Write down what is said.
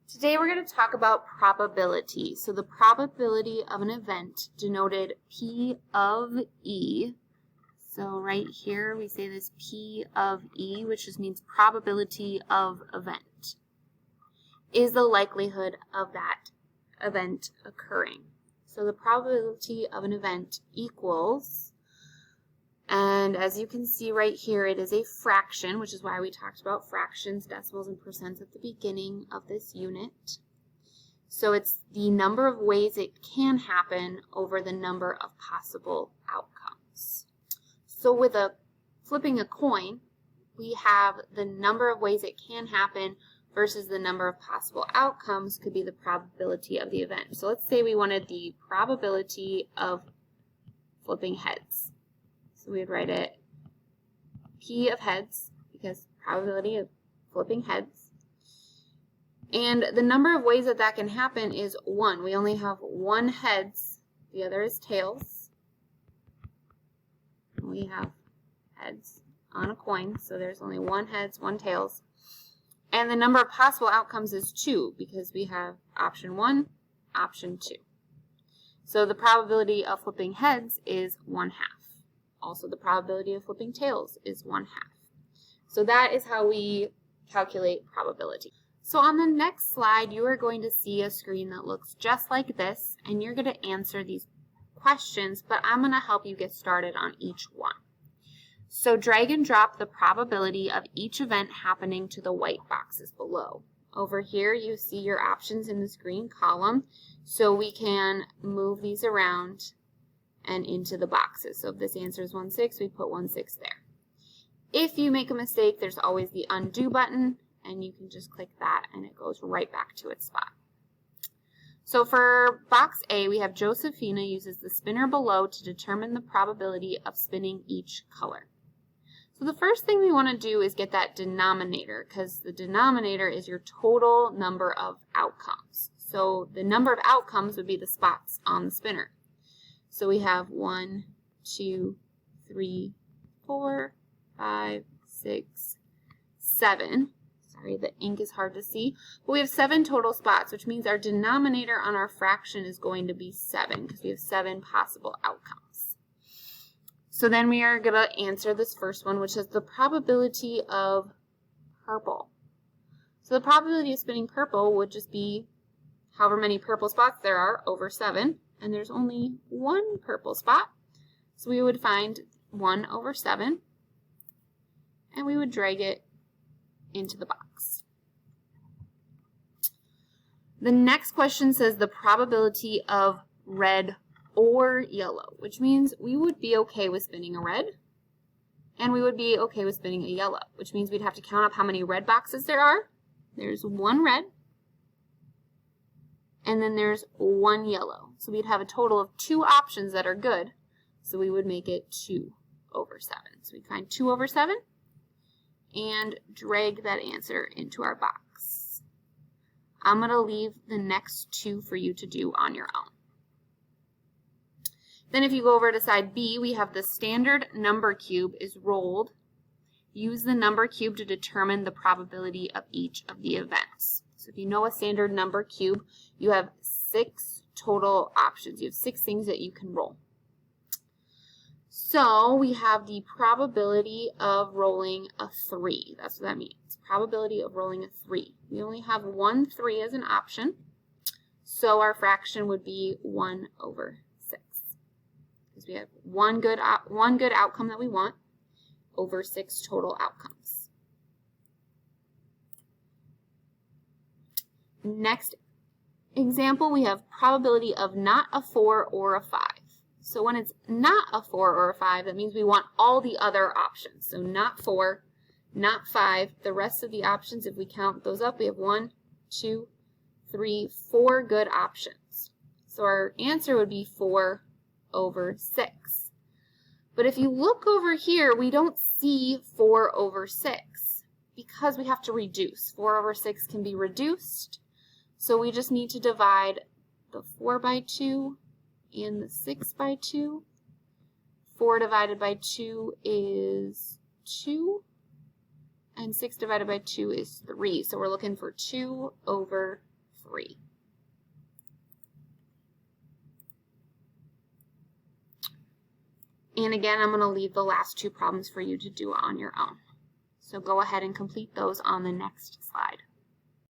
Today we're going to talk about probability. So the probability of an event denoted P of E. So right here we say this P of E, which just means probability of event, is the likelihood of that event occurring. So the probability of an event equals, and as you can see right here, it is a fraction, which is why we talked about fractions, decimals, and percents at the beginning of this unit. So it's the number of ways it can happen over the number of possible outcomes. So with flipping a coin, we have the number of ways it can happen versus the number of possible outcomes could be the probability of the event. So let's say we wanted the probability of flipping heads. So we would write it P of heads, because probability of flipping heads. And the number of ways that that can happen is 1. We only have one heads, the other is tails. We have heads on a coin, so there's only one heads, one tails. And the number of possible outcomes is 2, because we have option 1, option 2. So the probability of flipping heads is 1/2. Also, the probability of flipping tails is 1/2. So that is how we calculate probability. So on the next slide, you are going to see a screen that looks just like this, and you're going to answer these questions, but I'm going to help you get started on each one. So drag and drop the probability of each event happening to the white boxes below. Over here, you see your options in this green column, so we can move these around and into the boxes. So if this answer is 1/6, we put 1/6 there. If you make a mistake, there's always the undo button, and you can just click that and it goes right back to its spot. So for box A, we have Josephina uses the spinner below to determine the probability of spinning each color. So the first thing we want to do is get that denominator, because the denominator is your total number of outcomes. So the number of outcomes would be the spots on the spinner. So we have 1, 2, 3, 4, 5, 6, 7. Sorry, the ink is hard to see. But we have 7 total spots, which means our denominator on our fraction is going to be 7, because we have 7 possible outcomes. So then we are going to answer this first one, which is the probability of purple. So the probability of spinning purple would just be however many purple spots there are over 7. And there's only one purple spot, so we would find 1/7, and we would drag it into the box. The next question says the probability of red or yellow, which means we would be okay with spinning a red, and we would be okay with spinning a yellow, which means we'd have to count up how many red boxes there are. There's one red, and then there's one yellow. So we'd have a total of 2 options that are good, so we would make it 2/7. So we'd find 2/7 and drag that answer into our box. I'm going to leave the next 2 for you to do on your own. Then if you go over to side B, we have the standard number cube is rolled. Use the number cube to determine the probability of each of the events. So if you know a standard number cube, you have 6 total options. You have 6 things that you can roll. So we have the probability of rolling a 3. That's what that means. Probability of rolling a 3. We only have 1 3 as an option, so our fraction would be 1/6. Because we have one good outcome that we want over 6 total outcomes. Next example, we have probability of not a 4 or a 5. So when it's not a 4 or a 5, that means we want all the other options. So not 4, not 5. The rest of the options, if we count those up, we have 1, 2, 3, 4 good options. So our answer would be 4/6. But if you look over here, we don't see 4/6 because we have to reduce. 4/6 can be reduced. So we just need to divide the 4 by 2 and the 6 by 2. 4 divided by 2 is 2, and 6 divided by 2 is 3. So we're looking for 2/6. 3. And again, I'm going to leave the last 2 problems for you to do on your own. So go ahead and complete those on the next slide.